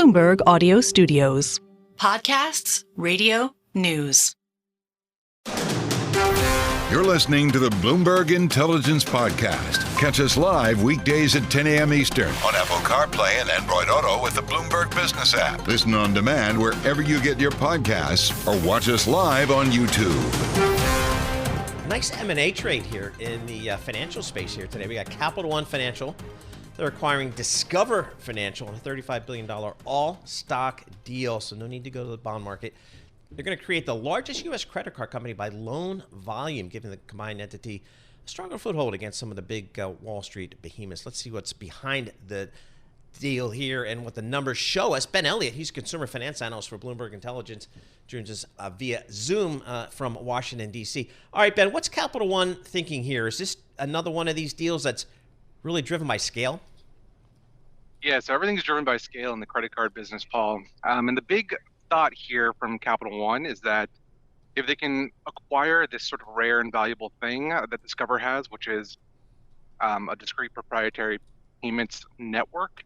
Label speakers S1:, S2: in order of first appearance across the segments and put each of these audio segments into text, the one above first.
S1: Bloomberg Audio Studios. Podcasts, radio, news.
S2: You're listening to the Bloomberg Intelligence Podcast. Catch us live weekdays at 10 a.m. Eastern on Apple CarPlay and Android Auto with the Bloomberg Business app. Listen on demand wherever you get your podcasts or watch us live on YouTube.
S3: Nice M&A trade here in the financial space here today. We got Capital One Financial. They're acquiring Discover Financial in a $35 billion all-stock deal, so no need to go to the bond market. They're going to create the largest U.S. credit card company by loan volume, giving the combined entity a stronger foothold against some of the big Wall Street behemoths. Let's see what's behind the deal here and what the numbers show us. Ben Elliott, he's consumer finance analyst for Bloomberg Intelligence, joins us via Zoom from Washington, D.C. All right, Ben, what's Capital One thinking here? Is this another one of these deals that's really driven by scale?
S4: Yeah, so everything's driven by scale in the credit card business, Paul. And the big thought here from Capital One is that if they can acquire this sort of rare and valuable thing that Discover has, which is a discrete proprietary payments network,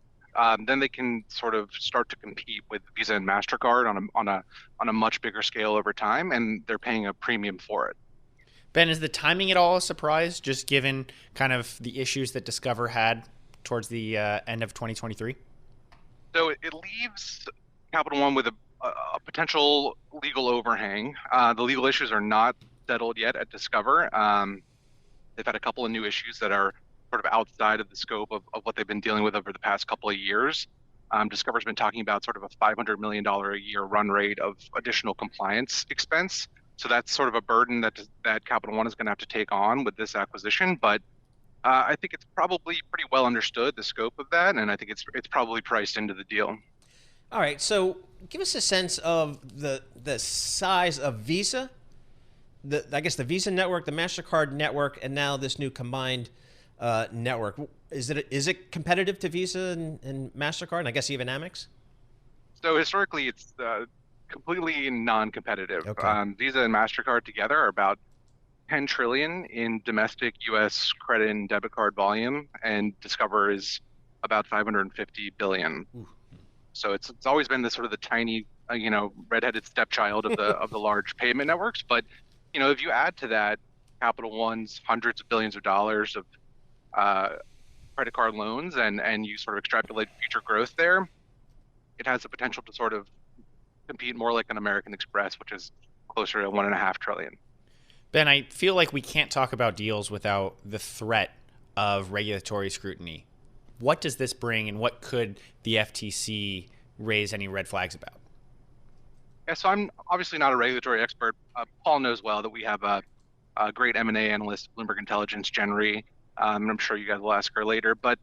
S4: then they can sort of start to compete with Visa and MasterCard on a much bigger scale over time, and they're paying a premium for it.
S5: Ben, is the timing at all a surprise, just given kind of the issues that Discover had towards the end of 2023?
S4: So it leaves Capital One with a potential legal overhang. The legal issues are not settled yet at Discover. They've had a couple of new issues that are sort of outside of the scope of what they've been dealing with over the past couple of years. Discover's been talking about sort of a $500 million a year run rate of additional compliance expense. So that's sort of a burden that Capital One is going to have to take on with this acquisition. But I think it's probably pretty well understood, the scope of that, and I think it's probably priced into the deal.
S3: All right, so give us a sense of the size of Visa, I guess the Visa network, the MasterCard network, and now this new combined network. Is it competitive to Visa and MasterCard, and I guess even Amex?
S4: So historically, it's completely non-competitive.
S3: Okay.
S4: Visa and MasterCard together are about 10 trillion in domestic U.S. credit and debit card volume, and Discover is about 550 billion. Ooh. So it's always been this sort of the tiny, redheaded stepchild of the large payment networks. But if you add to that Capital One's hundreds of billions of dollars of credit card loans, and you sort of extrapolate future growth there, it has the potential to sort of compete more like an American Express, which is closer to 1.5 trillion.
S5: Ben, I feel like we can't talk about deals without the threat of regulatory scrutiny. What does this bring, and what could the FTC raise any red flags about?
S4: Yeah, so I'm obviously not a regulatory expert. Paul knows well that we have a great M&A analyst, Bloomberg Intelligence, Jen Rhee, and I'm sure you guys will ask her later. But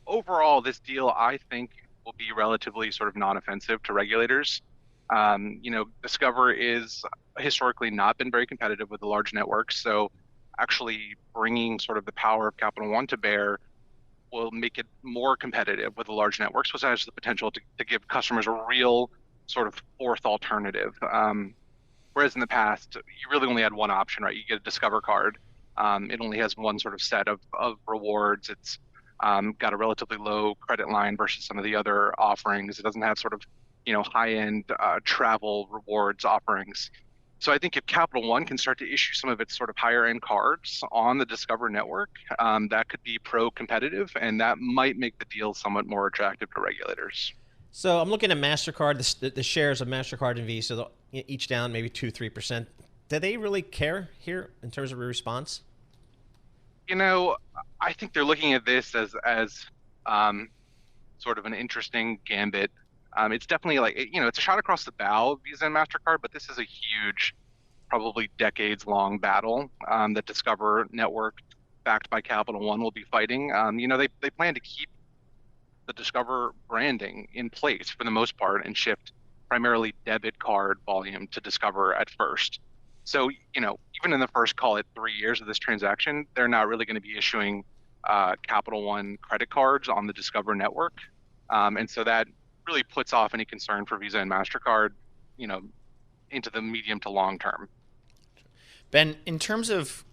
S4: overall, this deal, I think, will be relatively sort of non-offensive to regulators. Discover is historically not been very competitive with the large networks, so actually bringing sort of the power of Capital One to bear will make it more competitive with the large networks, which has the potential to give customers a real sort of fourth alternative. Whereas in the past, you really only had one option, right? You get a Discover card. It only has one sort of set of rewards. It's got a relatively low credit line versus some of the other offerings. It doesn't have sort of high-end travel rewards offerings. So I think if Capital One can start to issue some of its sort of higher-end cards on the Discover network, that could be pro-competitive, and that might make the deal somewhat more attractive to regulators.
S3: So I'm looking at MasterCard, the shares of MasterCard and Visa, each down maybe 2-3%. Do they really care here in terms of a response?
S4: I think they're looking at this as sort of an interesting gambit. It's definitely it's a shot across the bow, Visa and MasterCard, but this is a huge, probably decades-long battle that Discover Network, backed by Capital One, will be fighting. They plan to keep the Discover branding in place for the most part and shift primarily debit card volume to Discover at first. So, even in the first, call it 3 years of this transaction, they're not really going to be issuing Capital One credit cards on the Discover network. And so that really puts off any concern for Visa and MasterCard, into the medium to long term.
S5: Ben, in terms of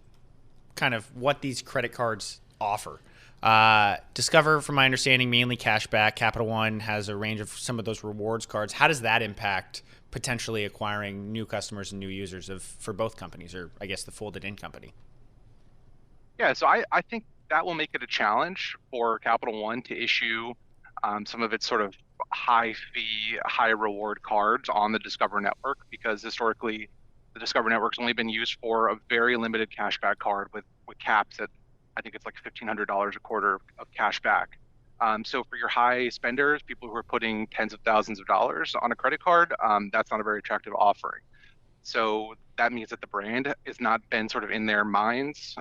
S5: kind of what these credit cards offer, Discover, from my understanding, mainly cash back. Capital One has a range of some of those rewards cards. How does that impact potentially acquiring new customers and new users for both companies, or I guess the folded in company?
S4: Yeah, so I think that will make it a challenge for Capital One to issue some of its sort of high fee, high reward cards on the Discover network, because historically the Discover network's only been used for a very limited cashback card with caps at, I think it's like $1,500 a quarter of cashback. So for your high spenders, people who are putting tens of thousands of dollars on a credit card, that's not a very attractive offering. So that means that the brand has not been sort of in their minds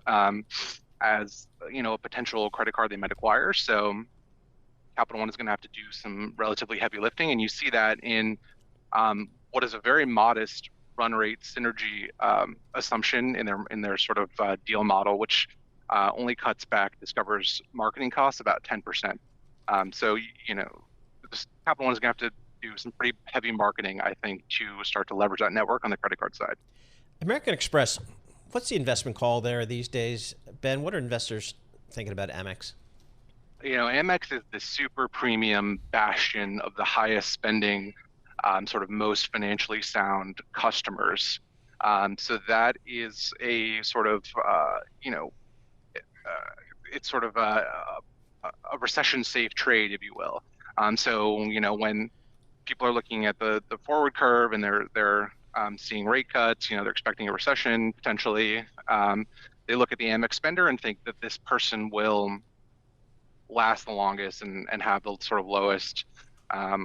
S4: as a potential credit card they might acquire. So Capital One is going to have to do some relatively heavy lifting, and you see that in what is a very modest run rate synergy assumption in their sort of deal model, which only cuts back Discover's marketing costs about 10%. So Capital One is going to have to do some pretty heavy marketing, I think, to start to leverage that network on the credit card side.
S3: American Express, what's the investment call there these days? Ben, what are investors thinking about Amex?
S4: Amex is the super premium bastion of the highest spending, sort of most financially sound customers. So that is a sort of, it's sort of a recession-safe trade, if you will. So when people are looking at the forward curve and they're seeing rate cuts, they're expecting a recession potentially. They look at the Amex spender and think that this person will last the longest and have the sort of lowest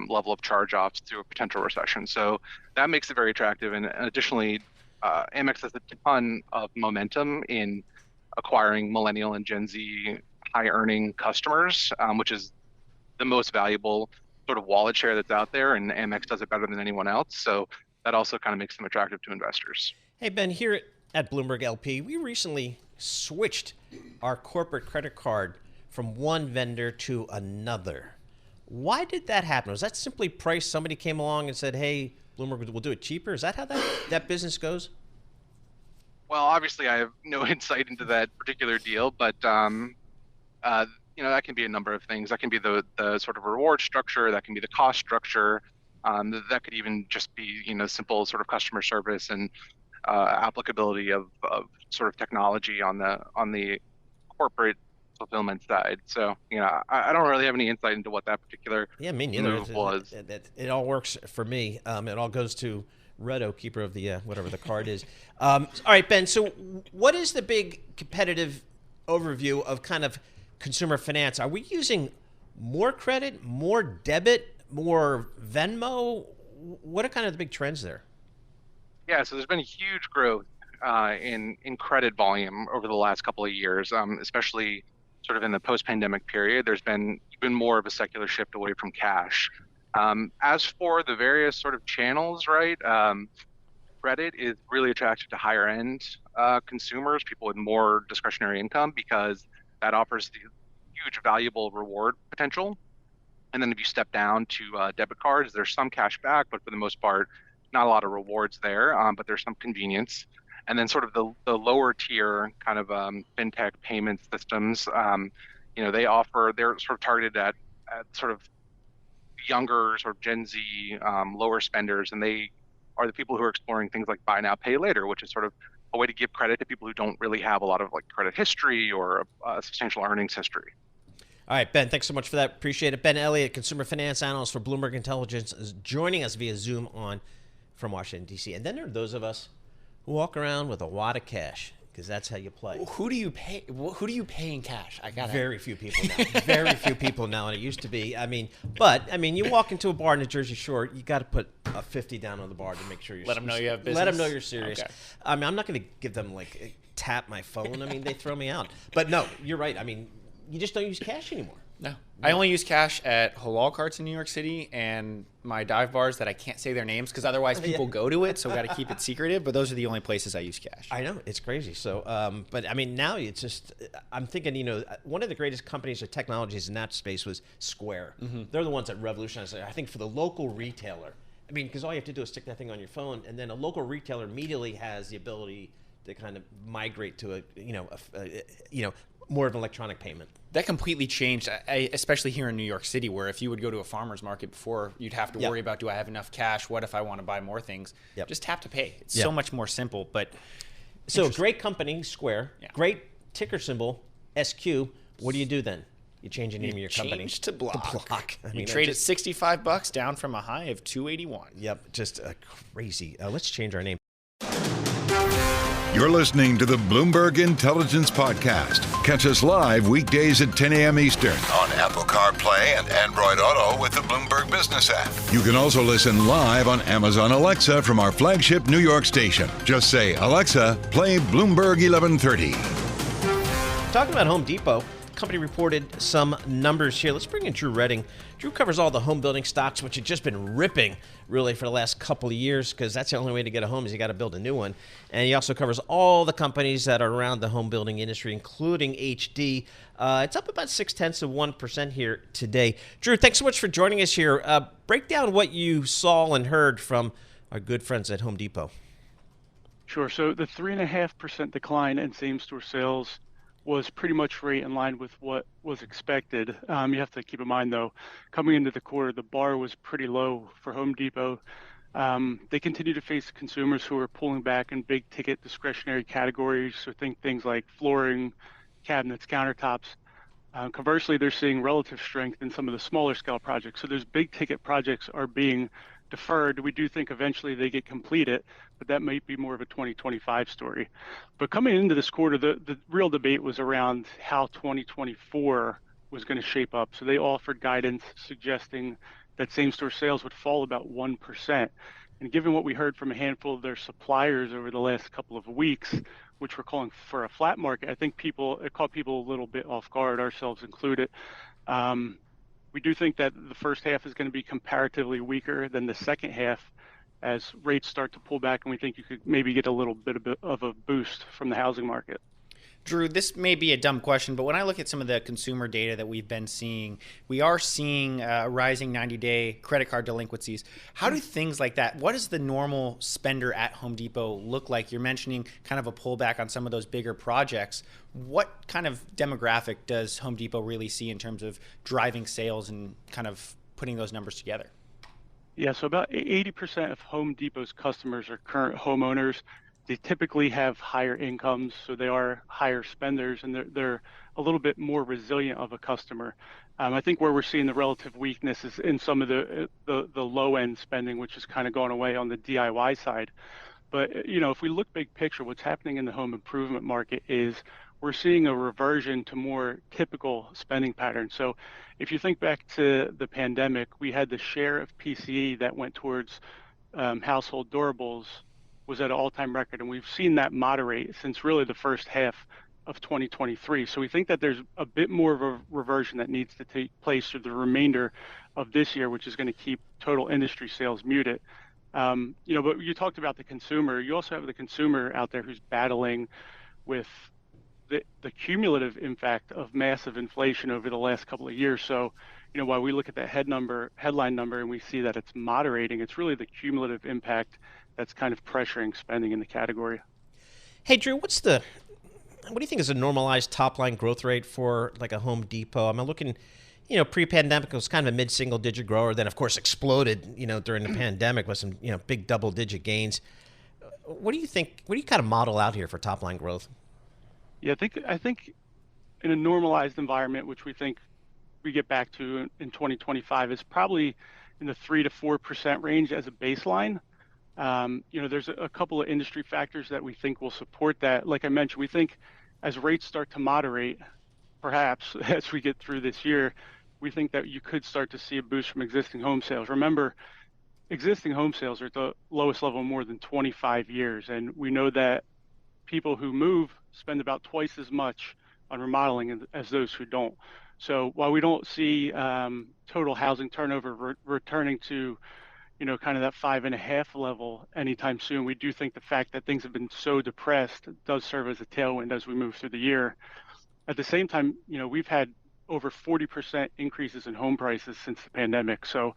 S4: level of charge-offs through a potential recession. So that makes it very attractive. And additionally, Amex has a ton of momentum in acquiring millennial and Gen Z high-earning customers, which is the most valuable sort of wallet share that's out there, and Amex does it better than anyone else. So that also kind of makes them attractive to investors.
S3: Hey, Ben, here at Bloomberg LP, we recently switched our corporate credit card from one vendor to another. Why did that happen? Was that simply price? Somebody came along and said, hey, Bloomberg will do it cheaper? Is that how that business goes?
S4: Well, obviously, I have no insight into that particular deal, but that can be a number of things. That can be the sort of reward structure. That can be the cost structure. That could even just be simple sort of customer service and applicability of sort of technology on the corporate fulfillment side. So I don't really have any insight into what that particular move was.
S3: It all works for me. It all goes to Redo, keeper of the whatever the card is. All right, Ben. So what is the big competitive overview of kind of consumer finance? Are we using more credit, more debit, more Venmo? What are kind of the big trends there?
S4: Yeah, so there's been huge growth in credit volume over the last couple of years, especially sort of in the post-pandemic period. There's been even more of a secular shift away from cash. As for the various sort of channels, right, credit is really attractive to higher end consumers, people with more discretionary income, because that offers the huge valuable reward potential. And then if you step down to debit cards, there's some cash back, but for the most part, not a lot of rewards there, but there's some convenience. And then sort of the lower tier kind of fintech payment systems, they're sort of targeted at sort of younger sort of Gen Z, lower spenders, and they are the people who are exploring things like buy now, pay later, which is sort of a way to give credit to people who don't really have a lot of like credit history or a substantial earnings history.
S3: All right, Ben, thanks so much for that. Appreciate it. Ben Elliott, consumer finance analyst for Bloomberg Intelligence, is joining us via Zoom from Washington, D.C. And then there are those of us who walk around with a wad of cash, because that's how you play.
S5: Who do you pay? Who do you pay in cash?
S3: Very few people now. Very few people now, and it used to be. You walk into a bar in the Jersey Shore, you got to put a 50 down on the bar to make sure you're.
S5: Let them know you have business.
S3: Let them know you're serious.
S5: Okay.
S3: I'm not going to give them tap my phone. They throw me out. But no, you're right. You just don't use cash anymore.
S5: No. I only use cash at halal carts in New York City and my dive bars that I can't say their names because otherwise people go to it, so we got to keep it secretive. But those are the only places I use cash.
S3: I know, it's crazy. So, now it's just, I'm thinking, one of the greatest companies or technologies in that space was Square. Mm-hmm. They're the ones that revolutionized it. I think for the local retailer, because all you have to do is stick that thing on your phone, and then a local retailer immediately has the ability to kind of migrate to more of an electronic payment.
S5: That completely changed, especially here in New York City, where if you would go to a farmer's market before, you'd have to worry about, do I have enough cash? What if I want to buy more things? Just tap to pay. It's so much more simple. But
S3: so great company, Square. Great ticker symbol, SQ. What do you do then? You change the name of your company.
S5: Change to Block.
S3: I mean,
S5: you trade at $65 down from a high of $281.
S3: Yep, just crazy. Let's change our name.
S2: You're listening to the Bloomberg Intelligence Podcast. Catch us live weekdays at 10 a.m. Eastern on Apple CarPlay and Android Auto with the Bloomberg Business app. You can also listen live on Amazon Alexa from our flagship New York station. Just say, Alexa, play Bloomberg 1130.
S3: Talking about Home Depot, the company reported some numbers here. Let's bring in Drew Redding. Drew covers all the home building stocks, which have just been ripping really for the last couple of years, because that's the only way to get a home is you got to build a new one. And he also covers all the companies that are around the home building industry, including HD. It's up about 0.6% here today. Drew, thanks so much for joining us here. Break down what you saw and heard from our good friends at Home Depot.
S6: Sure. So the 3.5% decline in same-store sales was pretty much right in line with what was expected. You have to keep in mind, though, coming into the quarter, the bar was pretty low for Home Depot. They continue to face consumers who are pulling back in big-ticket discretionary categories, so think things like flooring, cabinets, countertops. Conversely, they're seeing relative strength in some of the smaller scale projects. So those big-ticket projects are being deferred. We do think eventually they get completed, but that might be more of a 2025 story. But coming into this quarter, the real debate was around how 2024 was going to shape up. So they offered guidance suggesting that same-store sales would fall about 1%. And given what we heard from a handful of their suppliers over the last couple of weeks, which were calling for a flat market, I think it caught people a little bit off guard, ourselves included. We do think that the first half is going to be comparatively weaker than the second half as rates start to pull back, and we think you could maybe get a little bit of a boost from the housing market.
S5: Drew, this may be a dumb question, but when I look at some of the consumer data that we've been seeing, we are seeing rising 90-day credit card delinquencies. How do things like that, what does the normal spender at Home Depot look like? You're mentioning kind of a pullback on some of those bigger projects. What kind of demographic does Home Depot really see in terms of driving sales and kind of putting those numbers together?
S6: Yeah, so about 80% of Home Depot's customers are current homeowners. They typically have higher incomes, so they are higher spenders, and they're a little bit more resilient of a customer. I think where we're seeing the relative weakness is in some of the low-end spending, which is kind of gone away on the DIY side. But, if we look big picture, what's happening in the home improvement market is we're seeing a reversion to more typical spending patterns. So if you think back to the pandemic, we had the share of PCE that went towards household durables was at an all-time record, and we've seen that moderate since really the first half of 2023. So we think that there's a bit more of a reversion that needs to take place through the remainder of this year, which is going to keep total industry sales muted. But you talked about the consumer. You also have the consumer out there who's battling with the cumulative impact of massive inflation over the last couple of years. So, while we look at that headline number and we see that it's moderating, it's really the cumulative impact that's kind of pressuring spending in the category.
S3: Hey, Drew, what do you think is a normalized top line growth rate for like a Home Depot? I'm looking, pre-pandemic it was kind of a mid-single digit grower, then of course exploded, during the pandemic with some, big double-digit gains. What do you think? What do you kind of model out here for top line growth?
S6: Yeah, I think in a normalized environment, which we think we get back to in 2025, is probably in the 3 to 4% range as a baseline. There's a couple of industry factors that we think will support that. Like I mentioned, we think as rates start to moderate, perhaps as we get through this year, we think that you could start to see a boost from existing home sales. Remember, existing home sales are at the lowest level in more than 25 years. And we know that people who move spend about twice as much on remodeling as those who don't. So while we don't see total housing turnover returning to kind of that 5.5 level anytime soon, we do think the fact that things have been so depressed does serve as a tailwind as we move through the year. At the same time, we've had over 40% increases in home prices since the pandemic. So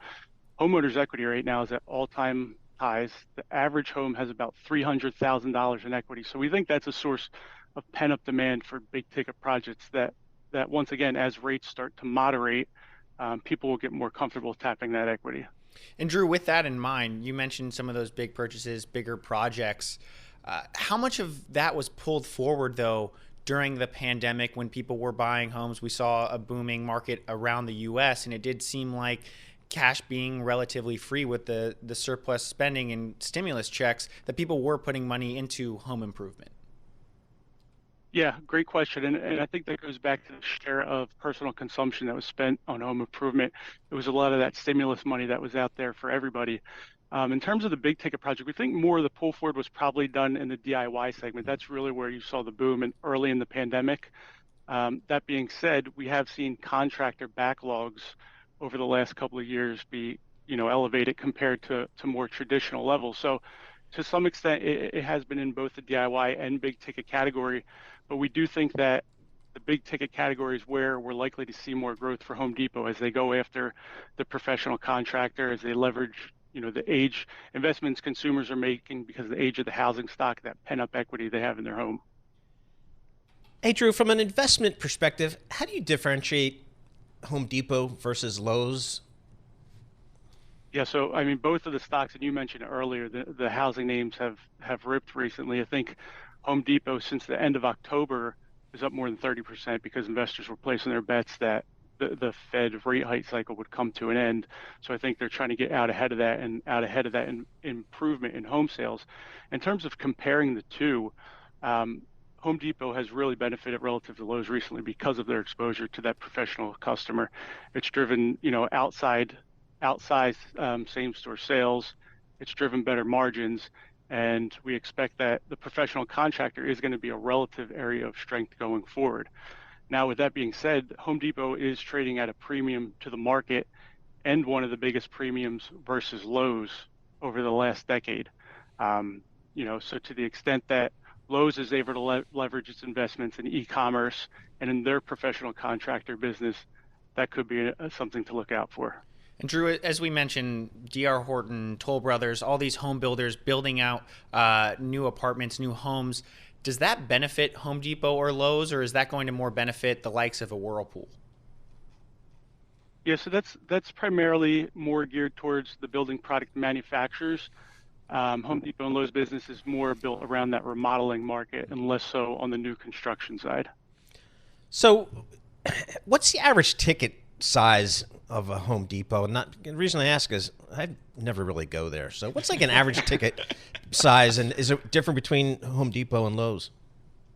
S6: homeowners' equity right now is at all-time highs. The average home has about $300,000 in equity. So we think that's a source pent-up demand for big-ticket projects that once again, as rates start to moderate, people will get more comfortable tapping that equity.
S5: And Drew, with that in mind, you mentioned some of those big purchases, bigger projects. How much of that was pulled forward, though, during the pandemic when people were buying homes? We saw a booming market around the U.S., and it did seem like cash being relatively free with the surplus spending and stimulus checks, that people were putting money into home improvement.
S6: Yeah, great question. And I think that goes back to the share of personal consumption that was spent on home improvement. It was a lot of that stimulus money that was out there for everybody. In terms of the big ticket project, we think more of the pull forward was probably done in the DIY segment. That's really where you saw the boom and early in the pandemic. That being said, we have seen contractor backlogs over the last couple of years be, elevated compared to more traditional levels. So to some extent, it has been in both the DIY and big ticket category. But we do think that the big ticket categories where we're likely to see more growth for Home Depot as they go after the professional contractor, as they leverage, the age investments consumers are making because of the age of the housing stock, that pent-up equity they have in their home.
S3: Hey, Drew, from an investment perspective, how do you differentiate Home Depot versus Lowe's?
S6: Yeah, so I mean, both of the stocks that you mentioned earlier, the housing names have ripped recently. I think Home Depot, since the end of October, is up more than 30% because investors were placing their bets that the Fed rate hike cycle would come to an end. So I think they're trying to get out ahead of that and out ahead of that improvement in home sales. In terms of comparing the two, Home Depot has really benefited relative to Lowe's recently because of their exposure to that professional customer. It's driven, outsized same-store sales. It's driven better margins. And we expect that the professional contractor is going to be a relative area of strength going forward. Now, with that being said, Home Depot is trading at a premium to the market and one of the biggest premiums versus Lowe's over the last decade. So to the extent that Lowe's is able to leverage its investments in e-commerce and in their professional contractor business, that could be something to look out for.
S5: And Drew, as we mentioned, D.R. Horton, Toll Brothers, all these home builders building out new apartments, new homes. Does that benefit Home Depot or Lowe's, or is that going to more benefit the likes of a Whirlpool?
S6: Yeah, so that's primarily more geared towards the building product manufacturers. Home Depot and Lowe's business is more built around that remodeling market and less so on the new construction side.
S3: So what's the average ticket size of a Home Depot? And the reason I ask is I never really go there. So what's like an average ticket size, and is it different between Home Depot and Lowe's?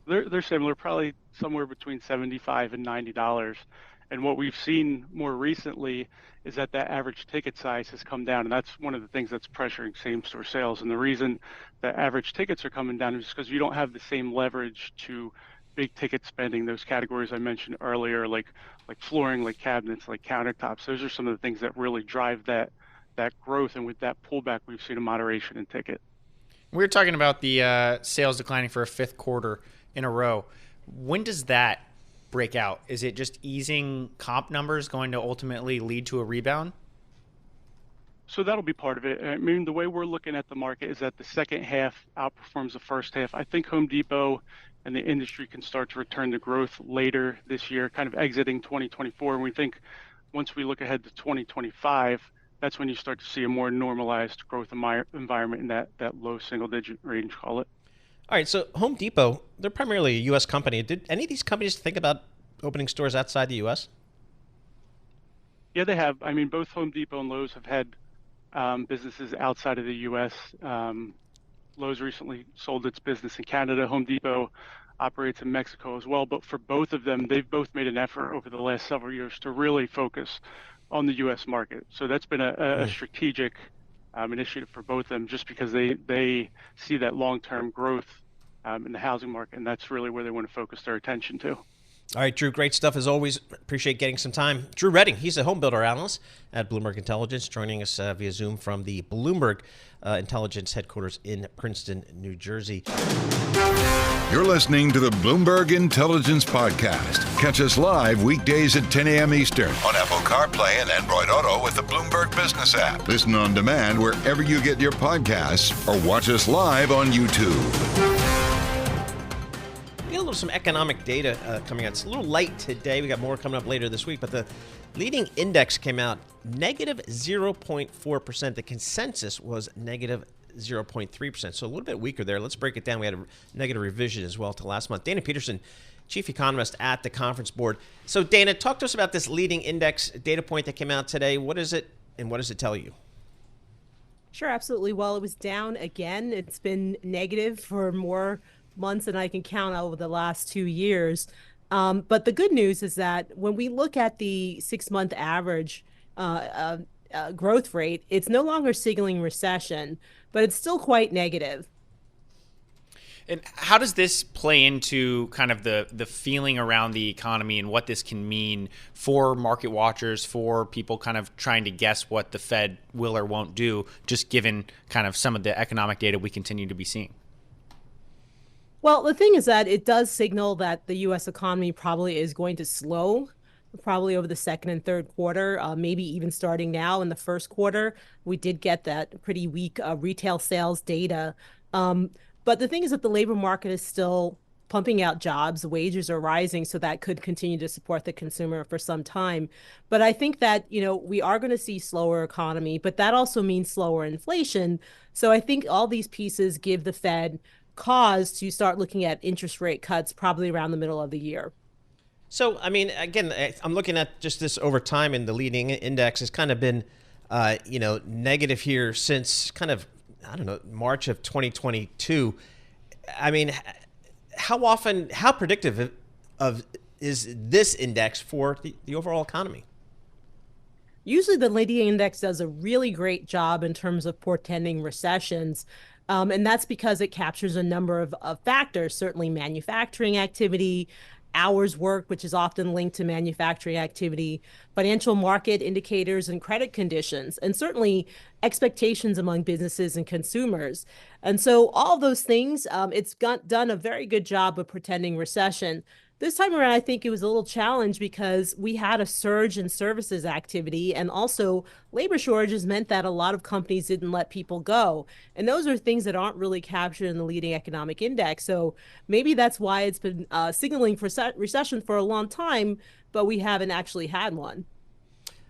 S6: They're similar, probably somewhere between $75 and $90. And what we've seen more recently is that average ticket size has come down, and that's one of the things that's pressuring same-store sales. And the reason that average tickets are coming down is because you don't have the same leverage to big ticket spending, those categories I mentioned earlier, like flooring, like cabinets, like countertops. Those are some of the things that really drive that growth. And with that pullback, we've seen a moderation in ticket.
S5: We were talking about the sales declining for a fifth quarter in a row. When does that break out? Is it just easing comp numbers going to ultimately lead to a rebound?
S6: So that'll be part of it. I mean, the way we're looking at the market is that the second half outperforms the first half. I think Home Depot and the industry can start to return to growth later this year, kind of exiting 2024. And we think once we look ahead to 2025, that's when you start to see a more normalized growth environment in that low single-digit range, call it.
S3: All right, so Home Depot, they're primarily a U.S. company. Did any of these companies think about opening stores outside the U.S.?
S6: Yeah, they have. I mean, both Home Depot and Lowe's have had businesses outside of the U.S. Lowe's recently sold its business in Canada. Home Depot operates in Mexico as well. But for both of them, they've both made an effort over the last several years to really focus on the U.S. market. So that's been a strategic initiative for both of them, just because they see that long-term growth in the housing market, and that's really where they want to focus their attention to.
S3: All right, Drew, great stuff as always. Appreciate getting some time. Drew Redding, he's a home builder analyst at Bloomberg Intelligence, joining us via Zoom from the Bloomberg Intelligence headquarters in Princeton, New Jersey.
S2: You're listening to the Bloomberg Intelligence Podcast. Catch us live weekdays at 10 a.m. Eastern on Apple CarPlay and Android Auto with the Bloomberg Business app. Listen on demand wherever you get your podcasts or watch us live on YouTube.
S3: A little of some economic data coming out. It's a little light today. We got more coming up later this week, but the leading index came out negative 0.4%. The consensus was negative 0.3%, so a little bit weaker there. Let's break it down. We had a negative revision as well to last month. Dana Peterson, Chief Economist at the Conference Board. So Dana, talk to us about this leading index data point that came out today. What is it, and what does it tell you?
S7: Sure, absolutely. Well, it was down again. It's been negative for more months than I can count over the last 2 years. But the good news is that when we look at the 6-month average growth rate, it's no longer signaling recession, but it's still quite negative.
S5: And how does this play into kind of the feeling around the economy and what this can mean for market watchers, for people kind of trying to guess what the Fed will or won't do, just given kind of some of the economic data we continue to be seeing?
S7: Well, the thing is that it does signal that the U.S. economy probably is going to slow, probably over the second and third quarter, maybe even starting now in the first quarter. We did get that pretty weak retail sales data. But the thing is that the labor market is still pumping out jobs, wages are rising, so that could continue to support the consumer for some time. But I think that, we are going to see slower economy, but that also means slower inflation. So I think all these pieces give the Fed cause to start looking at interest rate cuts probably around the middle of the year.
S3: So, I mean, again, I'm looking at just this over time, and the leading index has kind of been, negative here since kind of, March of 2022. I mean, how predictive is this index for the overall economy?
S7: Usually the leading index does a really great job in terms of portending recessions. And that's because it captures a number of factors, certainly manufacturing activity, hours worked, which is often linked to manufacturing activity, financial market indicators and credit conditions, and certainly expectations among businesses and consumers. And so all of those things, it's done a very good job of pretending recession. This time around, I think it was a little challenge because we had a surge in services activity, and also labor shortages meant that a lot of companies didn't let people go. And those are things that aren't really captured in the leading economic index. So maybe that's why it's been signaling for recession for a long time, but we haven't actually had one.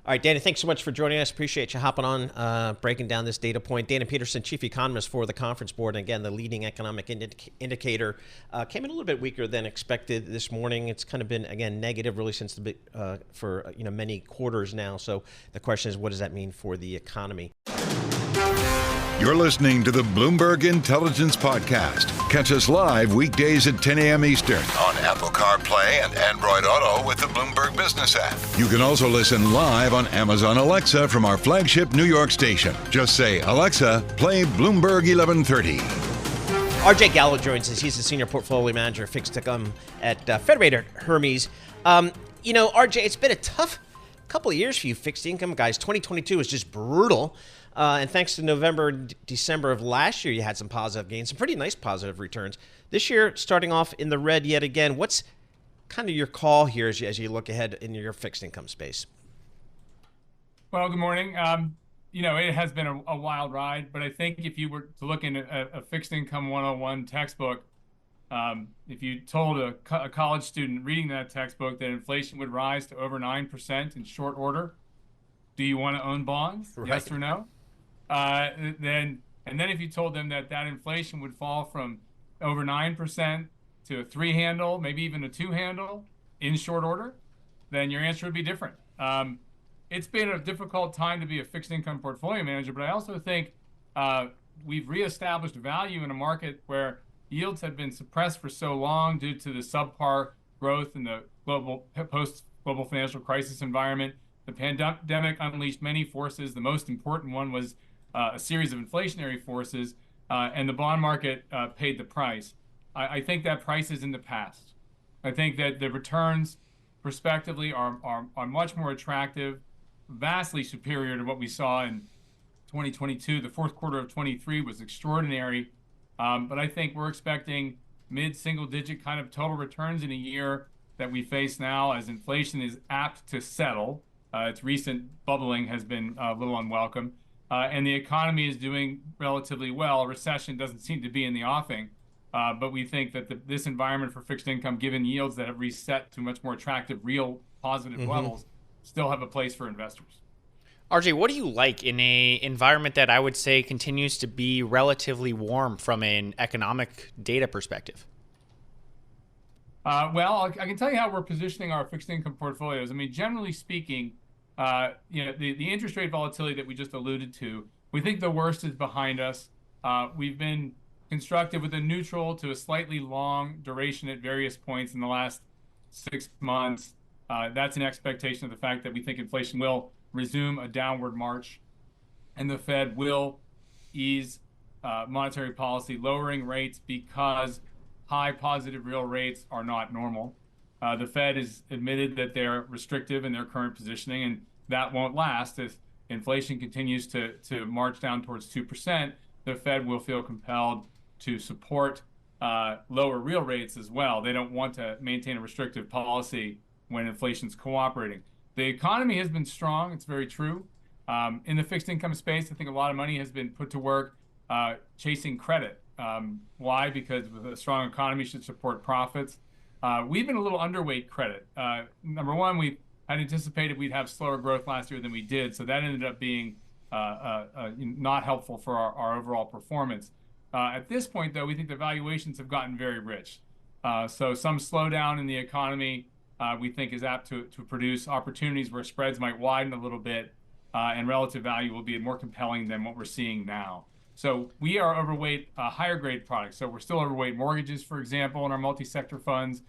S3: All right, Dana, thanks so much for joining us. Appreciate you hopping on, breaking down this data point. Dana Peterson, Chief Economist for the Conference Board. And again, the leading economic indicator came in a little bit weaker than expected this morning. It's kind of been, again, negative really since for many quarters now. So the question is, what does that mean for the economy?
S2: You're listening to the Bloomberg Intelligence Podcast. Catch us live weekdays at 10 a.m. Eastern on Apple CarPlay and Android Auto with the Bloomberg Business app. You can also listen live on Amazon Alexa from our flagship New York station. Just say, Alexa, play Bloomberg 1130.
S3: RJ Gallo joins us. He's the Senior Portfolio Manager fixed income at Federated Hermes. RJ, it's been a tough couple of years for you fixed income guys. 2022 was just brutal. And thanks to November and December of last year, you had some positive gains, some pretty nice positive returns. This year, starting off in the red yet again. What's kind of your call here as you look ahead in your fixed income space?
S8: Well, good morning. It has been a wild ride, but I think if you were to look in a fixed income 101 textbook, if you told a college student reading that textbook that inflation would rise to over 9% in short order, do you want to own bonds? Right. Yes or no? Then if you told them that inflation would fall from over 9% to a 3 handle, maybe even a 2 handle in short order, then your answer would be different. It's been a difficult time to be a fixed income portfolio manager, but I also think we've reestablished value in a market where yields have been suppressed for so long due to the subpar growth in the post-global financial crisis environment. The pandemic unleashed many forces. The most important one was a series of inflationary forces, and the bond market paid the price. I think that price is in the past. I think that the returns, prospectively, are much more attractive, vastly superior to what we saw in 2022. The fourth quarter of 23 was extraordinary, but I think we're expecting mid-single-digit kind of total returns in a year that we face now as inflation is apt to settle. Its recent bubbling has been a little unwelcome, and the economy is doing relatively well. A recession doesn't seem to be in the offing. But we think that this environment for fixed income, given yields that have reset to much more attractive, real positive levels, still have a place for investors.
S5: RJ, what do you like in a environment that I would say continues to be relatively warm from an economic data perspective?
S8: Well, I can tell you how we're positioning our fixed income portfolios. I mean, generally speaking, the interest rate volatility that we just alluded to, we think the worst is behind us. We've been constructive with a neutral to a slightly long duration at various points in the last 6 months. That's an expectation of the fact that we think inflation will resume a downward march, and the Fed will ease monetary policy, lowering rates because high positive real rates are not normal. The Fed has admitted that they're restrictive in their current positioning, and that won't last. If inflation continues to march down towards 2%, the Fed will feel compelled to support lower real rates as well. They don't want to maintain a restrictive policy when inflation's cooperating. The economy has been strong. It's very true. In the fixed income space, I think a lot of money has been put to work chasing credit. Why? Because a strong economy should support profits. We've been a little underweight credit. Number one, we had anticipated we'd have slower growth last year than we did, so that ended up being not helpful for our overall performance. At this point, though, we think the valuations have gotten very rich. So some slowdown in the economy we think is apt to produce opportunities where spreads might widen a little bit and relative value will be more compelling than what we're seeing now. So we are overweight higher grade products. So we're still overweight mortgages, for example, in our multi-sector funds,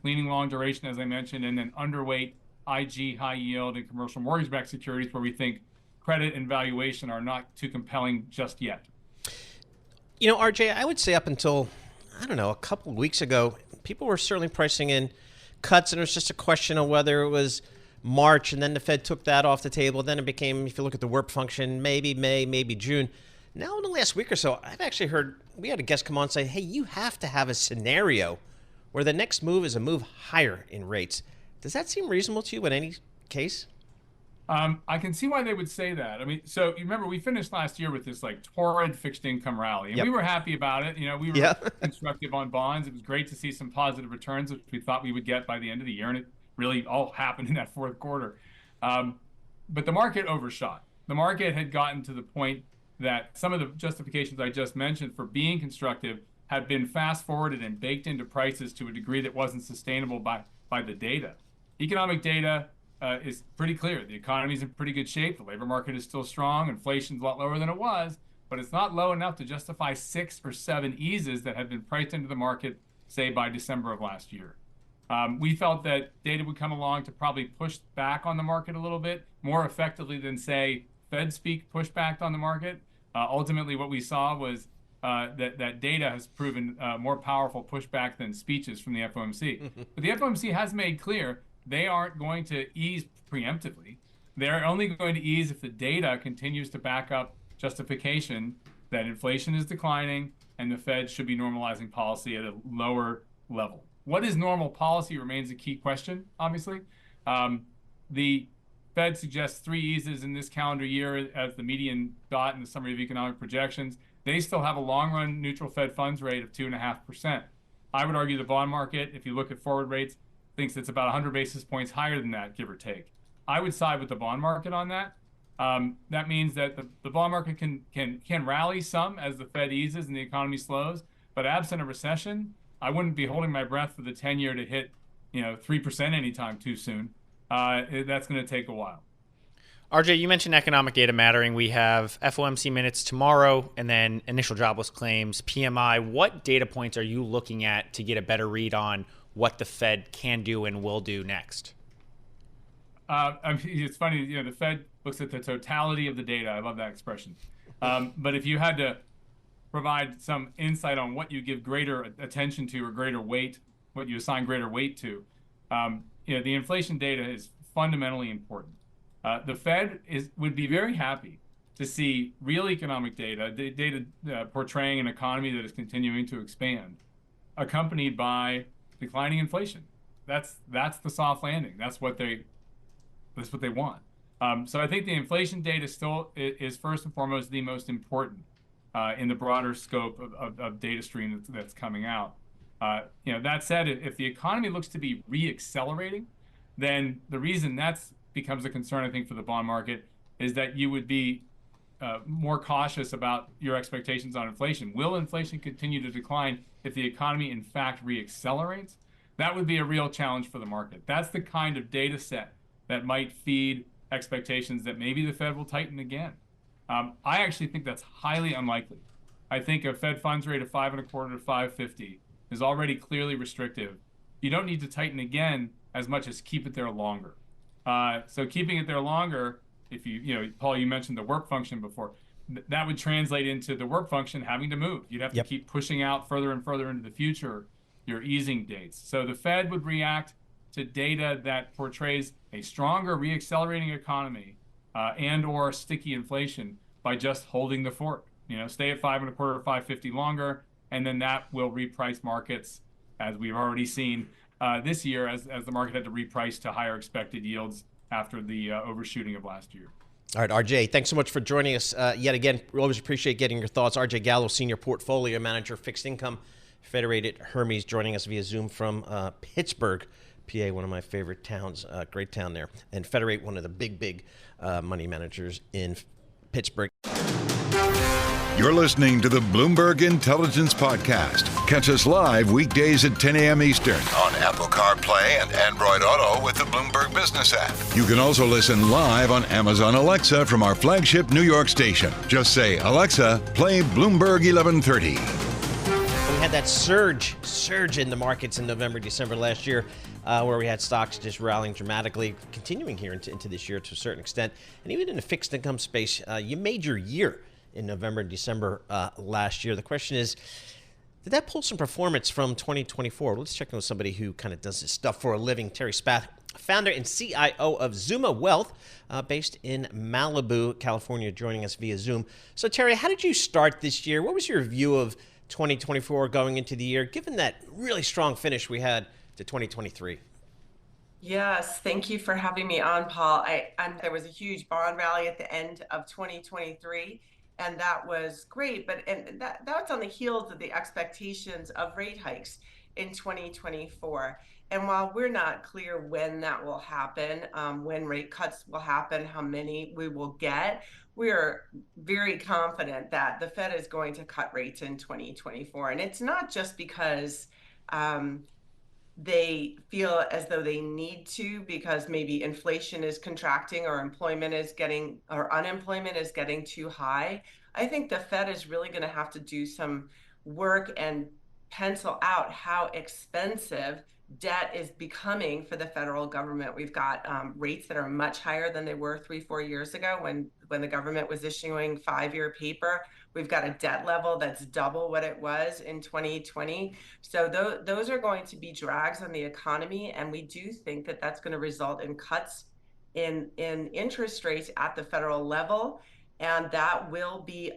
S8: leaning long duration, as I mentioned, and then underweight IG, high yield, and commercial mortgage-backed securities where we think credit and valuation are not too compelling just yet.
S3: You know, RJ, I would say up until, I don't know, a couple of weeks ago, people were certainly pricing in cuts, and it was just a question of whether it was March, and then the Fed took that off the table. Then it became, if you look at the WIRP function, maybe May, maybe June. Now, in the last week or so, I've actually heard, we had a guest come on and say, hey, you have to have a scenario where the next move is a move higher in rates. Does that seem reasonable to you in any case?
S8: I can see why they would say that. I mean, so you remember we finished last year with this like torrid fixed income rally, and we were happy about it. You know, we were constructive on bonds. It was great to see some positive returns, which we thought we would get by the end of the year, and it really all happened in that fourth quarter. But the market overshot. The market had gotten to the point that some of the justifications I just mentioned for being constructive had been fast forwarded and baked into prices to a degree that wasn't sustainable by the data. Economic data is pretty clear. The economy is in pretty good shape. The labor market is still strong. Inflation's a lot lower than it was, but it's not low enough to justify 6 or 7 eases that had been priced into the market, say, by December of last year. We felt that data would come along to probably push back on the market a little bit more effectively than, say, Fed speak pushed back on the market. Ultimately, what we saw was that data has proven more powerful pushback than speeches from the FOMC. But the FOMC has made clear they aren't going to ease preemptively. They're only going to ease if the data continues to back up justification that inflation is declining and the Fed should be normalizing policy at a lower level. What is normal policy remains a key question, obviously. The Fed suggests 3 eases in this calendar year as the median dot in the summary of economic projections. They still have a long-run neutral Fed funds rate of 2.5%. I would argue the bond market, if you look at forward rates, thinks it's about 100 basis points higher than that, give or take. I would side with the bond market on that. That means that the bond market can rally some as the Fed eases and the economy slows, but absent a recession, I wouldn't be holding my breath for the 10-year to hit 3% anytime too soon. That's going to take a while.
S5: RJ, you mentioned economic data mattering. We have FOMC minutes tomorrow and then initial jobless claims, PMI. What data points are you looking at to get a better read on what the Fed can do and will do next?
S8: It's funny, the Fed looks at the totality of the data. I love that expression. But if you had to provide some insight on what you give greater attention to or greater weight, what you assign greater weight to, the inflation data is fundamentally important. The Fed would be very happy to see real economic data, data portraying an economy that is continuing to expand, accompanied by declining inflation. That's the soft landing. That's what they want. So I think the inflation data still is first and foremost the most important. in the broader scope of data stream that's coming out. That said, if the economy looks to be re-accelerating, then the reason that's becomes a concern, I think, for the bond market is that you would be more cautious about your expectations on inflation. Will inflation continue to decline if the economy, in fact, re-accelerates? That would be a real challenge for the market. That's the kind of data set that might feed expectations that maybe the Fed will tighten again. I actually think that's highly unlikely. I think a Fed funds rate of 5.25 to 5.50 is already clearly restrictive. You don't need to tighten again as much as keep it there longer. So keeping it there longer, if Paul, you mentioned the work function before, that would translate into the work function having to move. You'd have to keep pushing out further and further into the future your easing dates. So the Fed would react to data that portrays a stronger re-accelerating economy and or sticky inflation by just holding the fort. Stay at 5.25 to 5.50 longer, and then that will reprice markets, as we've already seen this year, as the market had to reprice to higher expected yields after the overshooting of last year.
S3: All right, RJ, thanks so much for joining us yet again. We always appreciate getting your thoughts. RJ Gallo, Senior Portfolio Manager, Fixed Income, Federated Hermes, joining us via Zoom from Pittsburgh, PA, one of my favorite towns, great town there. And Federate, one of the big money managers in Pittsburgh.
S2: You're listening to the Bloomberg Intelligence Podcast. Catch us live weekdays at 10 a.m. Eastern on Apple CarPlay and Android Auto with the Bloomberg Business app. You can also listen live on Amazon Alexa from our flagship New York station. Just say, Alexa, play Bloomberg 1130.
S3: We had that surge in the markets in November, December last year, where we had stocks just rallying dramatically, continuing here into this year to a certain extent. And even in the fixed income space, you made your year in November and December last year. The question is, did that pull some performance from 2024? Let's check in with somebody who kind of does this stuff for a living. Terri Spath, founder and CIO of Zuma Wealth, based in Malibu, California, joining us via Zoom. So Terri, how did you start this year? What was your view of 2024 going into the year, given that really strong finish we had to 2023?
S9: Yes, thank you for having me on, Paul. There was a huge bond rally at the end of 2023, and that was great. But that's on the heels of the expectations of rate hikes in 2024. And while we're not clear when that will happen, when rate cuts will happen, how many we will get, we are very confident that the Fed is going to cut rates in 2024. And it's not just because they feel as though they need to, because maybe inflation is contracting or unemployment is getting too high. I think the Fed is really going to have to do some work and pencil out how expensive debt is becoming for the federal government. We've got rates that are much higher than they were 3-4 years ago when the government was issuing 5-year paper. We've got a debt level that's double what it was in 2020. So those are going to be drags on the economy. And we do think that that's going to result in cuts in interest rates at the federal level. And that will be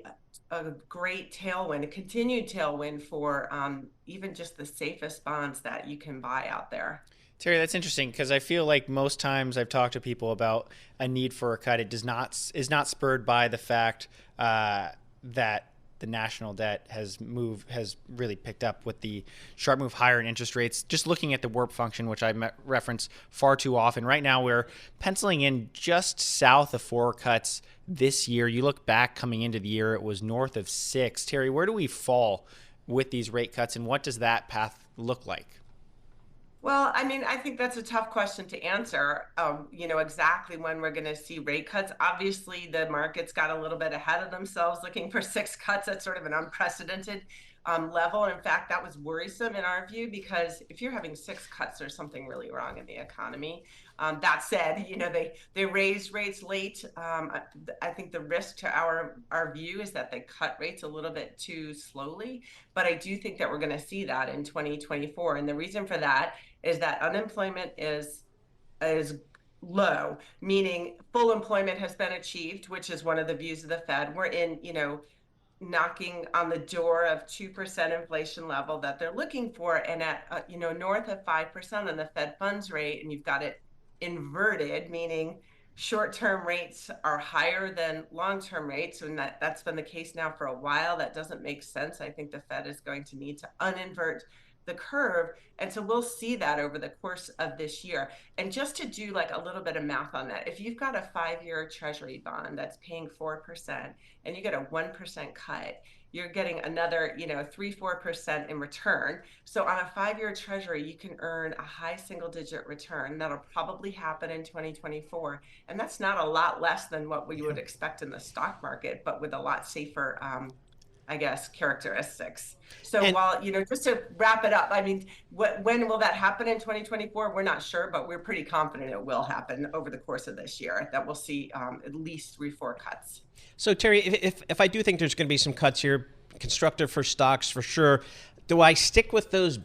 S9: a great tailwind, a continued tailwind for even just the safest bonds that you can buy out there.
S5: Terri, that's interesting because I feel like most times I've talked to people about a need for a cut. It is not spurred by the fact that the national debt has really picked up with the sharp move higher in interest rates. Just looking at the warp function, which I reference far too often. Right now, we're penciling in just south of 4 cuts this year. You look back coming into the year, it was north of 6. Terri, where do we fall with these rate cuts, and what does that path look like?
S9: Well, I mean, I think that's a tough question to answer, exactly when we're going to see rate cuts. Obviously, the markets got a little bit ahead of themselves looking for 6 cuts. That's sort of an unprecedented level. And in fact, that was worrisome in our view, because if you're having 6 cuts, there's something really wrong in the economy. That said, they raised rates late. I think the risk to our view is that they cut rates a little bit too slowly. But I do think that we're going to see that in 2024. And the reason for that is that unemployment is low, meaning full employment has been achieved, which is one of the views of the Fed. We're in, knocking on the door of 2% inflation level that they're looking for, and at north of 5% on the Fed funds rate, and you've got it inverted, meaning short-term rates are higher than long-term rates, and that's been the case now for a while. That doesn't make sense. I think the Fed is going to need to uninvert the curve, and so we'll see that over the course of this year. And just to do like a little bit of math on that, if you've got a 5-year Treasury bond that's paying 4% and you get a 1% cut, you're getting another, 3-4% in return. So on a 5-year Treasury, you can earn a high single-digit return. That'll probably happen in 2024, and that's not a lot less than what we would expect in the stock market, but with a lot safer, characteristics. So while, just to wrap it up, I mean, when will that happen in 2024? We're not sure, but we're pretty confident it will happen over the course of this year, that we'll see at least 3-4 cuts.
S3: So Terry, if I do think there's going to be some cuts here, constructive for stocks for sure, do I stick with those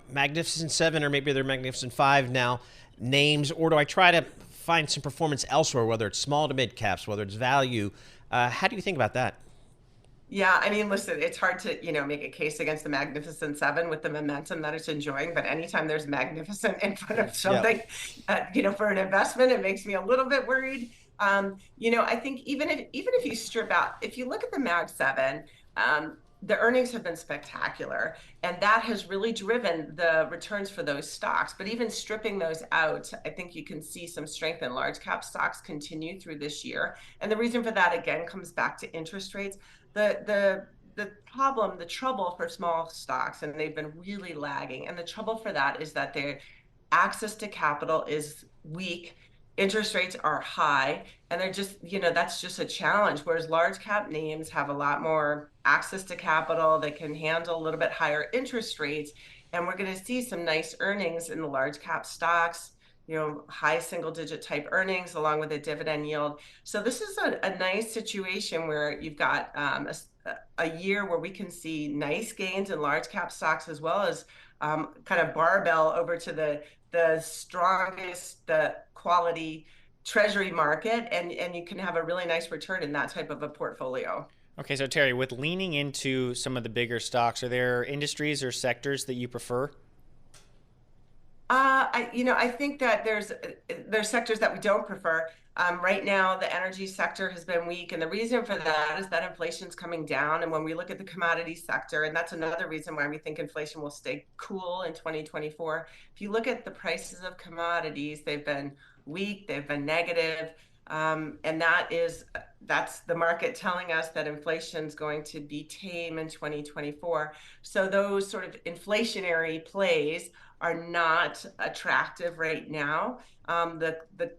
S3: Magnificent Seven, or maybe they're Magnificent Five now, names, or do I try to find some performance elsewhere, whether it's small to mid caps, whether it's value? How do you think about that?
S9: Yeah, I mean, listen, it's hard to, make a case against the Magnificent Seven with the momentum that it's enjoying. But anytime there's magnificent in front of something, for an investment, it makes me a little bit worried. I think even if you strip out, if you look at the Mag 7, the earnings have been spectacular, and that has really driven the returns for those stocks. But even stripping those out, I think you can see some strength in large cap stocks continue through this year. And the reason for that, again, comes back to interest rates. The trouble for small stocks, and they've been really lagging, and the trouble for that is that their access to capital is weak. Interest rates are high, and they're just, that's just a challenge. Whereas large cap names have a lot more access to capital, they can handle a little bit higher interest rates, and we're going to see some nice earnings in the large cap stocks, high single digit type earnings along with a dividend yield. So this is a nice situation where you've got a year where we can see nice gains in large cap stocks, as well as kind of barbell over to the strongest, the quality Treasury market, and you can have a really nice return in that type of a portfolio.
S5: Okay, so Terry, with leaning into some of the bigger stocks, are there industries or sectors that you prefer?
S9: I think that there's sectors that we don't prefer. Right now, the energy sector has been weak, and the reason for that is that inflation's coming down. And when we look at the commodity sector, and that's another reason why we think inflation will stay cool in 2024. If you look at the prices of commodities, they've been weak, they've been negative, and that's the market telling us that inflation's going to be tame in 2024. So those sort of inflationary plays are not attractive right now. The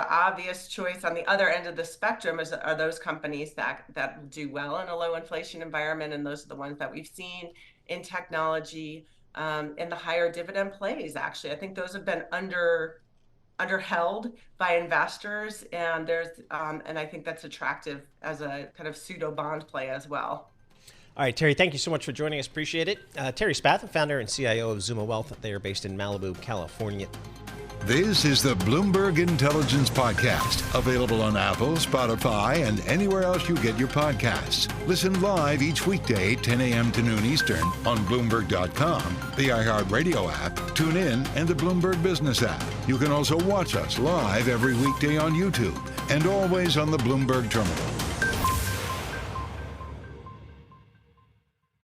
S9: obvious choice on the other end of the spectrum are those companies that do well in a low inflation environment, and those are the ones that we've seen in technology, and the higher dividend plays. Actually, I think those have been underheld by investors, and and I think that's attractive as a kind of pseudo bond play as well.
S3: All right, Terry, thank you so much for joining us. Appreciate it. Terri Spath, founder and CIO of Zuma Wealth. They are based in Malibu, California.
S2: This is the Bloomberg Intelligence Podcast, available on Apple, Spotify, and anywhere else you get your podcasts. Listen live each weekday, 10 a.m. to noon Eastern on Bloomberg.com, the iHeartRadio app, TuneIn, and the Bloomberg Business app. You can also watch us live every weekday on YouTube and always on the Bloomberg Terminal.